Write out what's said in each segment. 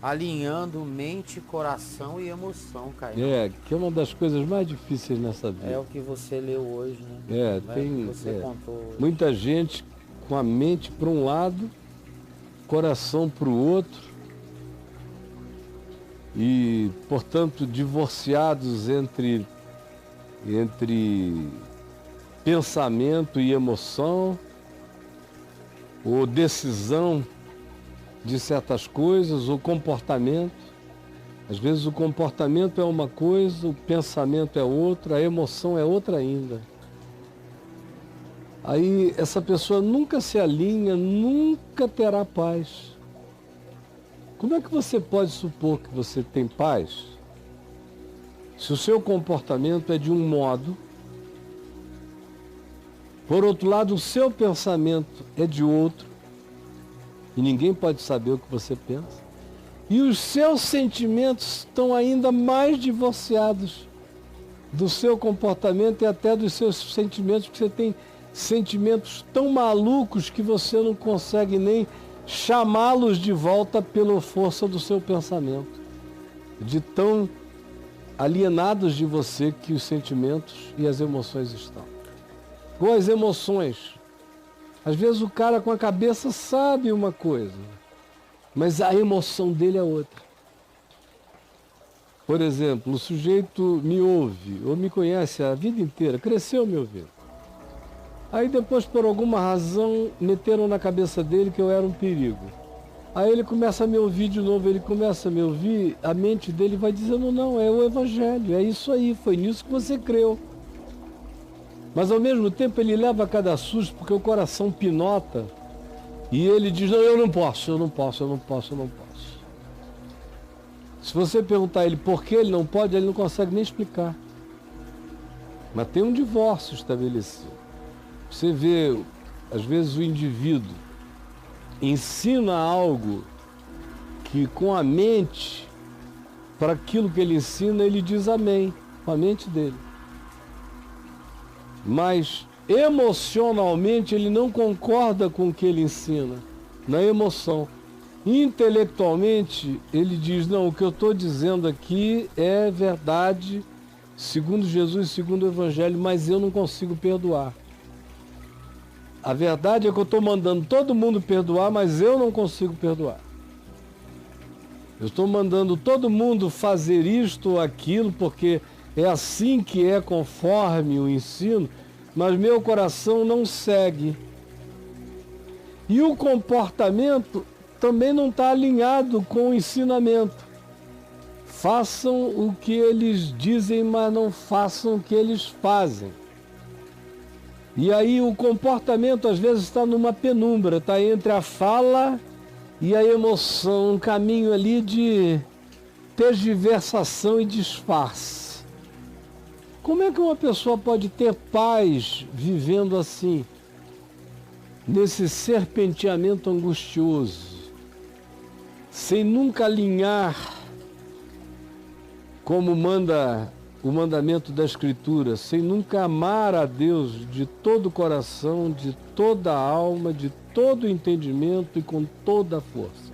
alinhando mente, coração e emoção, cara. Que é uma das coisas mais difíceis nessa vida. É o que você leu hoje, né? Tem você contou hoje. Muita gente com a mente para um lado, coração para o outro, e, portanto, divorciados entre pensamento e emoção, ou decisão de certas coisas, ou comportamento. Às vezes o comportamento é uma coisa, o pensamento é outra, a emoção é outra ainda. Aí essa pessoa nunca se alinha, nunca terá paz. Como é que você pode supor que você tem paz se o seu comportamento é de um modo, por outro lado o seu pensamento é de outro, e ninguém pode saber o que você pensa, e os seus sentimentos estão ainda mais divorciados do seu comportamento e até dos seus sentimentos, porque você tem sentimentos tão malucos que você não consegue nem chamá-los de volta pela força do seu pensamento, de tão alienados de você que os sentimentos e as emoções estão. Ou as emoções. Às vezes o cara com a cabeça sabe uma coisa, mas a emoção dele é outra. Por exemplo, o sujeito me ouve ou me conhece a vida inteira, cresceu me ouvindo. Aí depois, por alguma razão, meteram na cabeça dele que eu era um perigo. Aí ele começa a me ouvir de novo, ele começa a me ouvir, a mente dele vai dizendo, não, é o Evangelho, é isso aí, foi nisso que você creu. Mas ao mesmo tempo ele leva cada susto, porque o coração pinota, e ele diz, não, eu não posso. Se você perguntar a ele por que ele não pode, ele não consegue nem explicar. Mas tem um divórcio estabelecido. Você vê, às vezes, o indivíduo ensina algo que com a mente, para aquilo que ele ensina, ele diz amém, com a mente dele. Mas emocionalmente ele não concorda com o que ele ensina, na emoção. Intelectualmente ele diz, não, o que eu estou dizendo aqui é verdade, segundo Jesus, segundo o Evangelho, mas eu não consigo perdoar. A verdade é que eu estou mandando todo mundo perdoar, mas eu não consigo perdoar. Eu estou mandando todo mundo fazer isto ou aquilo, porque é assim que é conforme o ensino, mas meu coração não segue. E o comportamento também não está alinhado com o ensinamento. Façam o que eles dizem, mas não façam o que eles fazem. E aí o comportamento às vezes está numa penumbra, está entre a fala e a emoção, um caminho ali de tergiversação e disfarce. Como é que uma pessoa pode ter paz vivendo assim, nesse serpenteamento angustioso, sem nunca alinhar, como manda o mandamento da Escritura, sem nunca amar a Deus de todo o coração, de toda a alma, de todo o entendimento e com toda a força?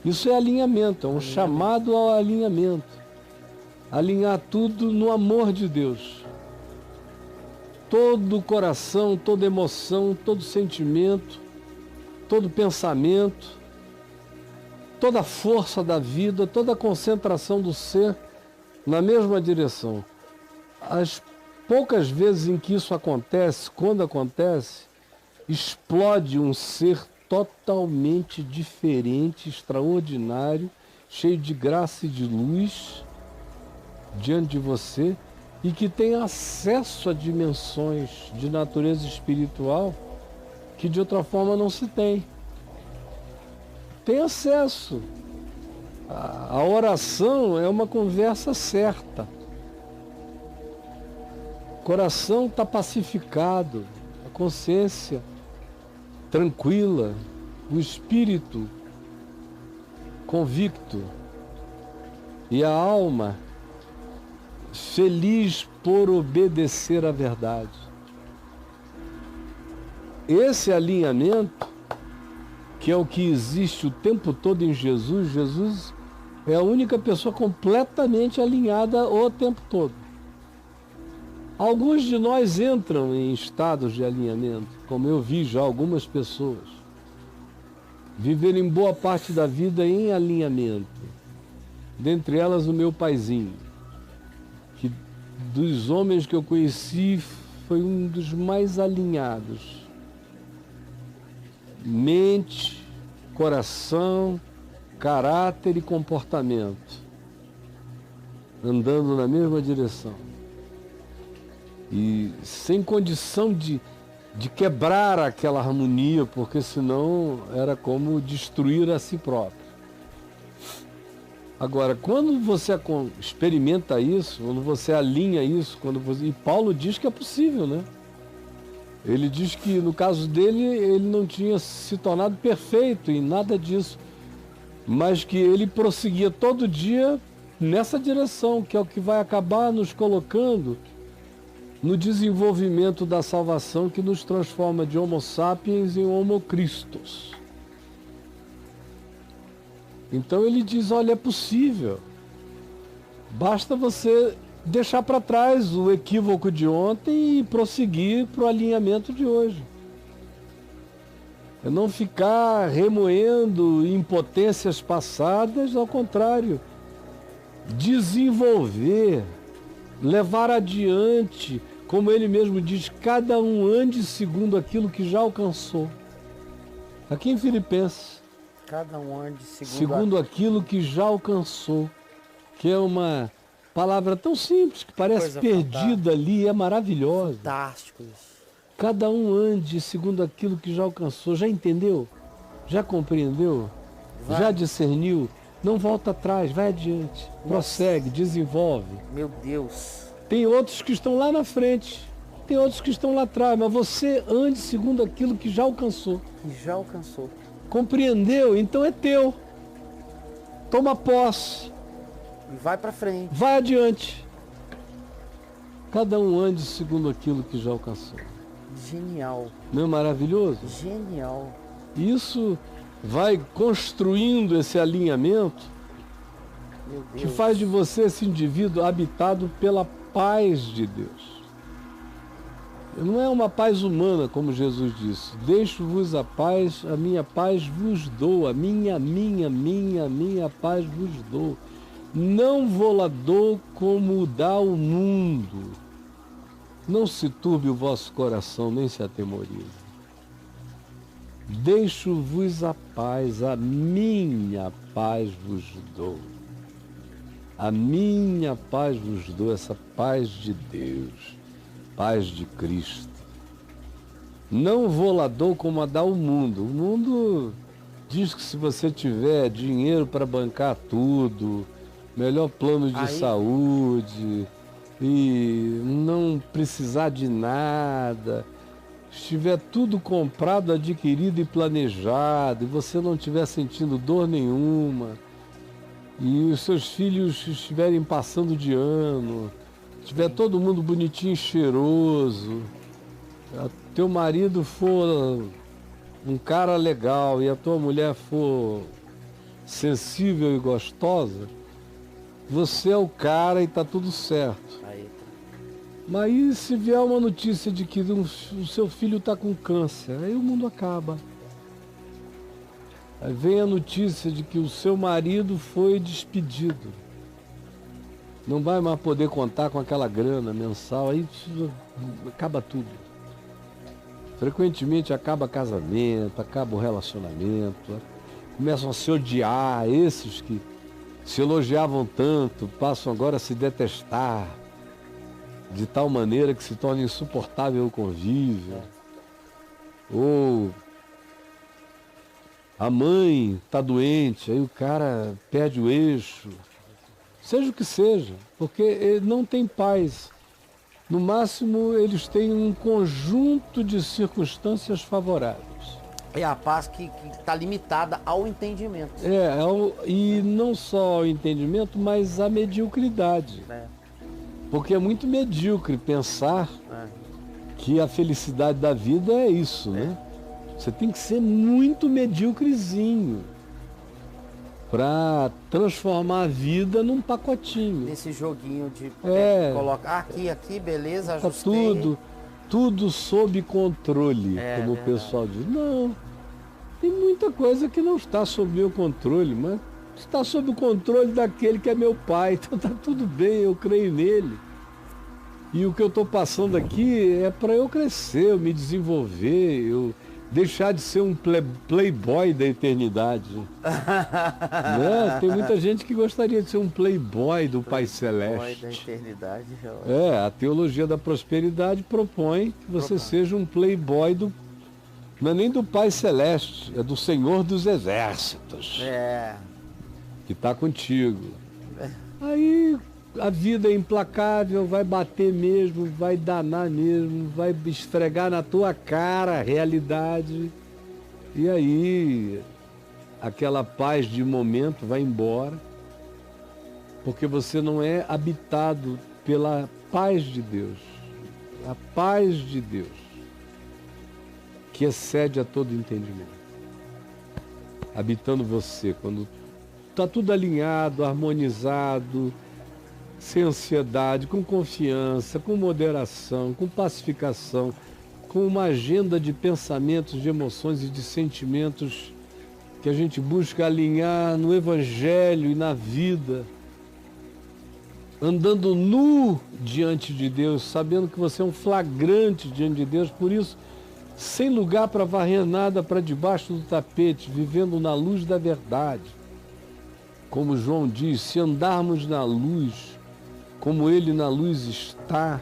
Isso é alinhamento, é um chamado ao alinhamento. Alinhar tudo no amor de Deus. Todo o coração, toda emoção, todo sentimento, todo pensamento, toda a força da vida, toda a concentração do ser na mesma direção. As poucas vezes em que isso acontece, quando acontece, explode um ser totalmente diferente, extraordinário, cheio de graça e de luz diante de você e que tem acesso a dimensões de natureza espiritual que de outra forma não se tem. Tem acesso. A oração é uma conversa certa. O coração está pacificado, a consciência tranquila, o espírito convicto e a alma feliz por obedecer à verdade. Esse alinhamento que é o que existe o tempo todo em Jesus, Jesus é a única pessoa completamente alinhada o tempo todo. Alguns de nós entram em estados de alinhamento, como eu vi já algumas pessoas viverem boa parte da vida em alinhamento. Dentre elas o meu paizinho, que dos homens que eu conheci foi um dos mais alinhados. Mente, coração, caráter e comportamento, andando na mesma direção. E sem condição de quebrar aquela harmonia, porque senão era como destruir a si próprio. Agora, quando você experimenta isso, quando você alinha isso, e Paulo diz que é possível, né? Ele diz que no caso dele, ele não tinha se tornado perfeito em nada disso, mas que ele prosseguia todo dia nessa direção, que é o que vai acabar nos colocando no desenvolvimento da salvação, que nos transforma de Homo sapiens em Homo Christus. Então ele diz, olha, é possível. Basta você deixar para trás o equívoco de ontem e prosseguir para o alinhamento de hoje. É não ficar remoendo impotências passadas, ao contrário, desenvolver, levar adiante, como ele mesmo diz, cada um ande segundo aquilo que já alcançou. Aqui em Filipenses, Cada um ande segundo aquilo que já alcançou, que é uma palavra tão simples, que parece perdida ali, é maravilhosa. Fantástico isso. Cada um ande segundo aquilo que já alcançou. Já entendeu? Já compreendeu? Vai. Já discerniu? Não volta atrás, vai adiante. Prossegue, desenvolve. Meu Deus. Tem outros que estão lá na frente, tem outros que estão lá atrás, mas você ande segundo aquilo que já alcançou. Que já alcançou. Compreendeu? Então é teu. Toma posse. E vai para frente. Vai adiante. Cada um ande segundo aquilo que já alcançou. Genial. Não é maravilhoso? Genial. Isso vai construindo esse alinhamento Meu Deus. que faz de você esse indivíduo habitado pela paz de Deus. Não é uma paz humana, como Jesus disse. Deixo-vos a minha paz vos dou, a minha paz vos dou. Não vou lá dou como dá o mundo. Não se turbe o vosso coração, nem se atemorize. Deixo-vos a minha paz vos dou. A minha paz vos dou, essa paz de Deus, paz de Cristo. Não vou lá dou como a dá o mundo. O mundo diz que se você tiver dinheiro para bancar tudo, melhor plano de saúde e não precisar de nada, estiver tudo comprado, adquirido e planejado, e você não estiver sentindo dor nenhuma, e os seus filhos estiverem passando de ano, estiver todo mundo bonitinho e cheiroso, teu marido for um cara legal e a tua mulher for sensível e gostosa, você é o cara e está tudo certo. Mas aí se vier uma notícia de que o seu filho está com câncer, aí o mundo acaba. Aí vem a notícia de que o seu marido foi despedido. Não vai mais poder contar com aquela grana mensal, aí acaba tudo. Frequentemente acaba casamento, acaba o relacionamento, começam a se odiar, esses que se elogiavam tanto, passam agora a se detestar, de tal maneira que se torna insuportável o convívio. Ou a mãe está doente, aí o cara perde o eixo, seja o que seja, porque ele não tem paz. No máximo, eles têm um conjunto de circunstâncias favoráveis. É a paz que está limitada ao entendimento. E não só ao entendimento, mas à mediocridade. Porque é muito medíocre pensar que a felicidade da vida é isso, né? Você tem que ser muito medíocrezinho para transformar a vida num pacotinho. Nesse joguinho de colocar aqui, beleza, tá ajustei. tudo sob controle, como o pessoal diz. Não, tem muita coisa que não está sob meu controle, mas está sob o controle daquele que é meu pai, então tá tudo bem, eu creio nele. E o que eu estou passando aqui é para eu crescer, eu me desenvolver, eu deixar de ser um playboy da eternidade. Né? Tem muita gente que gostaria de ser um playboy do Pai Celeste. Playboy da eternidade. A teologia da prosperidade propõe que você seja um playboy do... Não é nem do Pai Celeste, é do Senhor dos Exércitos. Que está contigo. Aí a vida é implacável, vai bater mesmo, vai danar mesmo, vai esfregar na tua cara a realidade. E aí aquela paz de momento vai embora, porque você não é habitado pela paz de Deus. A paz de Deus, que excede a todo entendimento, habitando você, quando está tudo alinhado, harmonizado, sem ansiedade, com confiança, com moderação, com pacificação, com uma agenda de pensamentos, de emoções e de sentimentos que a gente busca alinhar no Evangelho e na vida, andando nu diante de Deus, sabendo que você é um flagrante diante de Deus, por isso, sem lugar para varrer nada para debaixo do tapete, vivendo na luz da verdade. Como João diz, se andarmos na luz, como Ele na luz está,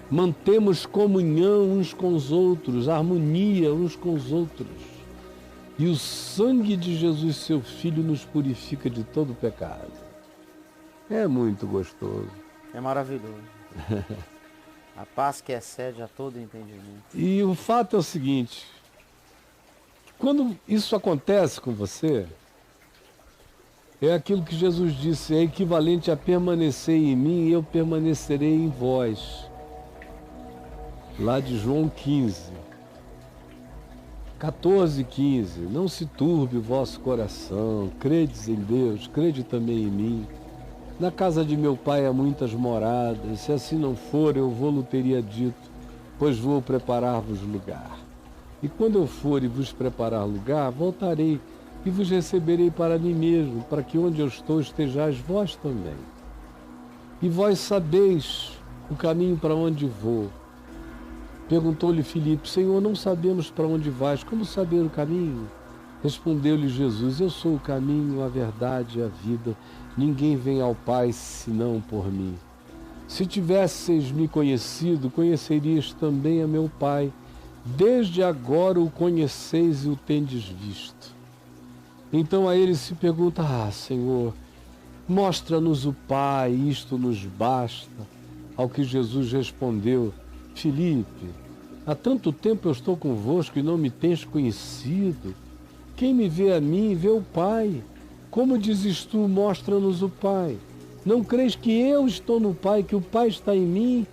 mantemos comunhão uns com os outros, harmonia uns com os outros. E o sangue de Jesus, seu Filho, nos purifica de todo pecado. É muito gostoso. É maravilhoso. A paz que excede a todo entendimento. E o fato é o seguinte, quando isso acontece com você, é aquilo que Jesus disse, é equivalente a permanecer em mim e eu permanecerei em vós. Lá de João 14:15. Não se turbe o vosso coração, credes em Deus, crede também em mim. Na casa de meu pai há muitas moradas, se assim não for, eu vou-lo teria dito, pois vou preparar-vos lugar. E quando eu for e vos preparar lugar, voltarei e vos receberei para mim mesmo, para que onde eu estou estejais vós também. E vós sabeis o caminho para onde vou. Perguntou-lhe Filipe, Senhor, não sabemos para onde vais, como saber o caminho? Respondeu-lhe Jesus, eu sou o caminho, a verdade e a vida. Ninguém vem ao Pai senão por mim. Se tivesseis me conhecido, conhecerias também a meu Pai. Desde agora o conheceis e o tendes visto. Então a ele se pergunta, Senhor, mostra-nos o Pai, isto nos basta. Ao que Jesus respondeu, Filipe, há tanto tempo eu estou convosco e não me tens conhecido. Quem me vê a mim, vê o Pai. Como dizes tu, mostra-nos o Pai. Não creis que eu estou no Pai, que o Pai está em mim?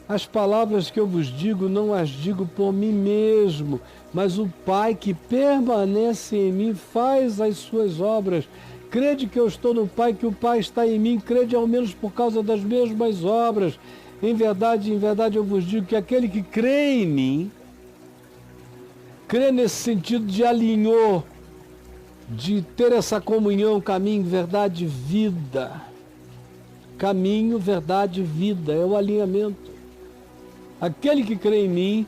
As palavras que eu vos digo, não as digo por mim mesmo, mas o Pai que permanece em mim faz as suas obras. Crede que eu estou no Pai, que o Pai está em mim, crede ao menos por causa das mesmas obras. Em verdade, eu vos digo que aquele que crê em mim, crê nesse sentido de alinhou, de ter essa comunhão, caminho, verdade, vida. Caminho, verdade, vida, é o alinhamento. Aquele que crê em mim,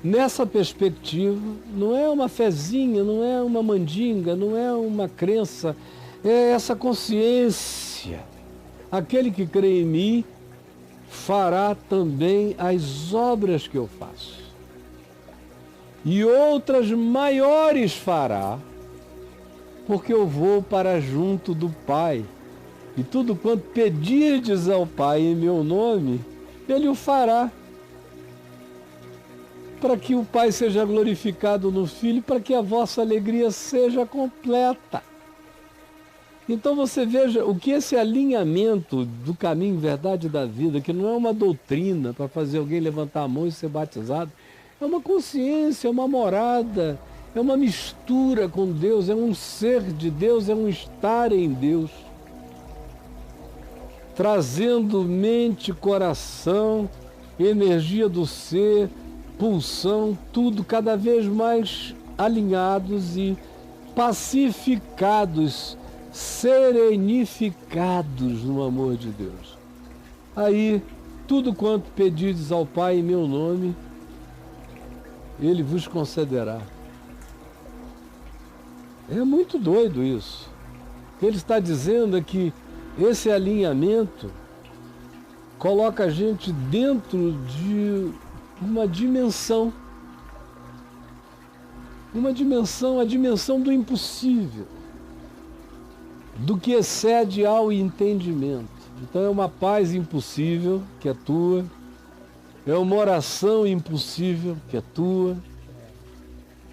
nessa perspectiva, não é uma fezinha, não é uma mandinga, não é uma crença, é essa consciência. Aquele que crê em mim fará também as obras que eu faço. E outras maiores fará, porque eu vou para junto do Pai. E tudo quanto pedirdes ao Pai em meu nome, Ele o fará. Para que o Pai seja glorificado no Filho, para que a vossa alegria seja completa. Então você veja o que esse alinhamento do caminho, verdade da vida, que não é uma doutrina para fazer alguém levantar a mão e ser batizado, É uma consciência, é uma morada, é uma mistura com Deus, é um ser de Deus, é um estar em Deus. Trazendo mente, coração, energia do ser, pulsão, tudo cada vez mais alinhados e pacificados, serenificados no amor de Deus. Aí, tudo quanto pedides ao Pai em meu nome, Ele vos concederá. É muito doido isso. O que Ele está dizendo é que esse alinhamento coloca a gente dentro de uma dimensão, a dimensão do impossível, do que excede ao entendimento. Então é uma paz impossível que é tua, é uma oração impossível que é tua,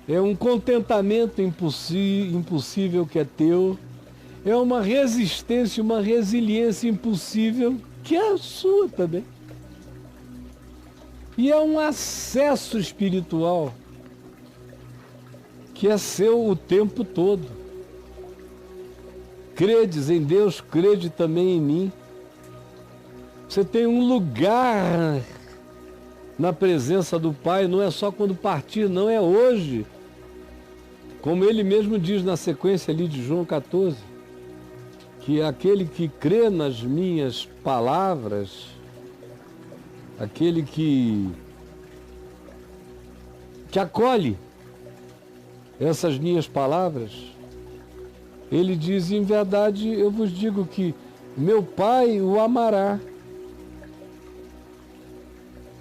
é um contentamento impossível que é teu, é uma resistência, uma resiliência impossível que é sua também. E é um acesso espiritual que é seu o tempo todo. Credes em Deus, crede também em mim. Você tem um lugar na presença do Pai, não é só quando partir, não, é hoje. Como ele mesmo diz na sequência ali de João 14, que aquele que crê nas minhas palavras, aquele que acolhe essas minhas palavras, ele diz, em verdade, eu vos digo que meu Pai o amará.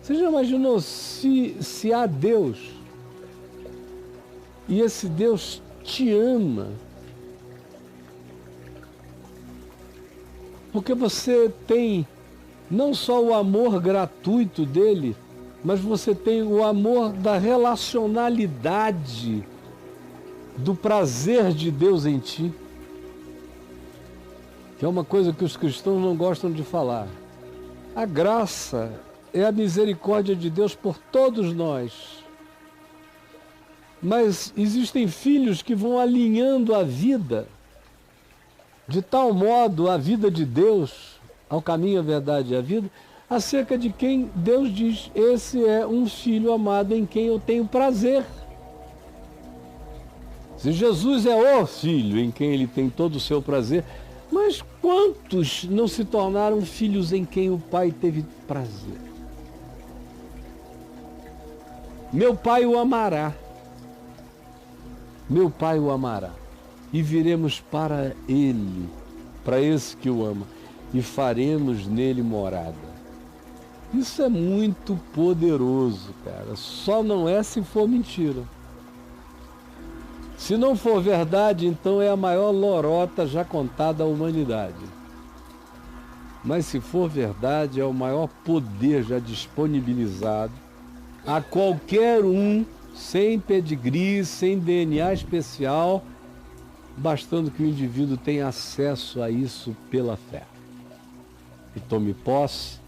Você já imaginou se há Deus e esse Deus te ama? Porque você tem não só o amor gratuito dele, mas você tem o amor da relacionalidade, do prazer de Deus em ti, que é uma coisa que os cristãos não gostam de falar. A graça é a misericórdia de Deus por todos nós. Mas existem filhos que vão alinhando a vida, de tal modo a vida de Deus, ao caminho, a verdade e a vida, acerca de quem Deus diz, esse é um filho amado em quem eu tenho prazer. Se Jesus é o filho em quem ele tem todo o seu prazer, mas quantos não se tornaram filhos em quem o Pai teve prazer? Meu Pai o amará. Meu Pai o amará. E viremos para ele, para esse que o ama, e faremos nele morada. Isso é muito poderoso, cara. Só não é se for mentira. Se não for verdade, então é a maior lorota já contada à humanidade. Mas se for verdade, é o maior poder já disponibilizado a qualquer um, sem pedigree, sem DNA especial, bastando que o indivíduo tenha acesso a isso pela fé. E tome posse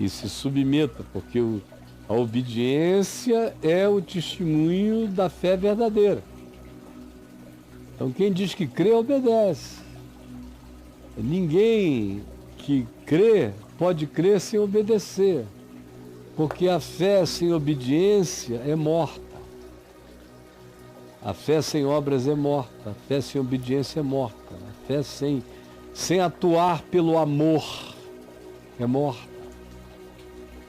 e se submeta, porque a obediência é o testemunho da fé verdadeira. Então quem diz que crê, obedece. Ninguém que crê pode crer sem obedecer, porque a fé sem obediência é morta. A fé sem obras é morta, a fé sem obediência é morta, a fé sem atuar pelo amor é morta.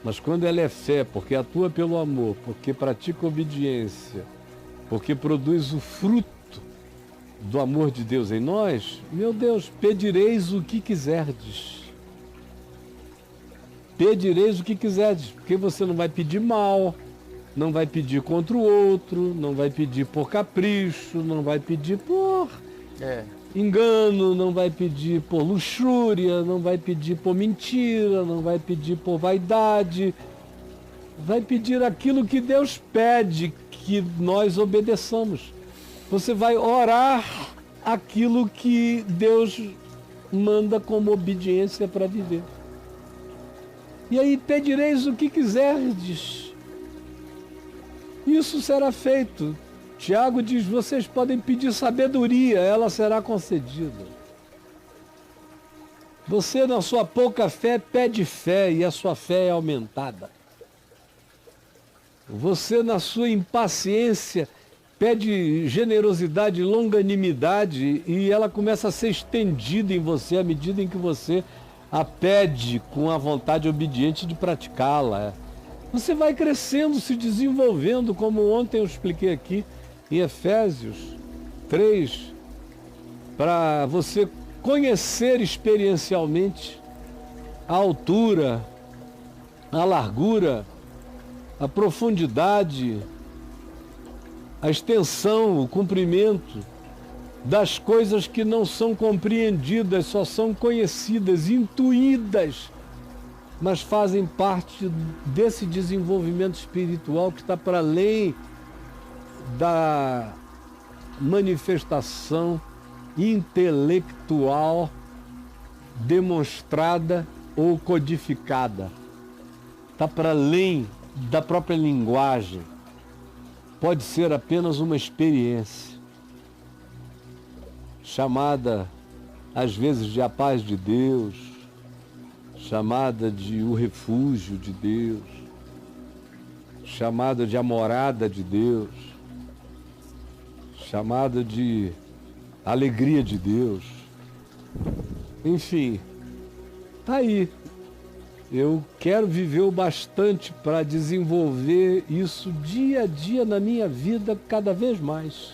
Mas quando ela é fé, porque atua pelo amor, porque pratica obediência, porque produz o fruto do amor de Deus em nós, meu Deus, pedireis o que quiserdes. Pedireis o que quiserdes, porque você não vai pedir mal, não vai pedir contra o outro, não vai pedir por capricho, não vai pedir por engano, não vai pedir por luxúria, não vai pedir por mentira, não vai pedir por vaidade. Vai pedir aquilo que Deus pede que nós obedeçamos. Você vai orar aquilo que Deus manda como obediência para viver. E aí pedireis o que quiserdes. isso será feito. Tiago diz, vocês podem pedir sabedoria, ela será concedida. Você, na sua pouca fé, pede fé e a sua fé é aumentada. Você, na sua impaciência, pede generosidade, longanimidade e ela começa a ser estendida em você à medida em que você a pede com a vontade obediente de praticá-la. Você vai crescendo, se desenvolvendo, como ontem eu expliquei aqui em Efésios 3, para você conhecer experiencialmente a altura, a largura, a profundidade, a extensão, o comprimento das coisas que não são compreendidas, só são conhecidas, intuídas, mas fazem parte desse desenvolvimento espiritual que está para além da manifestação intelectual demonstrada ou codificada. Está para além da própria linguagem. Pode ser apenas uma experiência, chamada às vezes de a paz de Deus, chamada de o refúgio de Deus, chamada de a morada de Deus, chamada de alegria de Deus. Enfim, tá aí. Eu quero viver o bastante para desenvolver isso dia a dia na minha vida cada vez mais.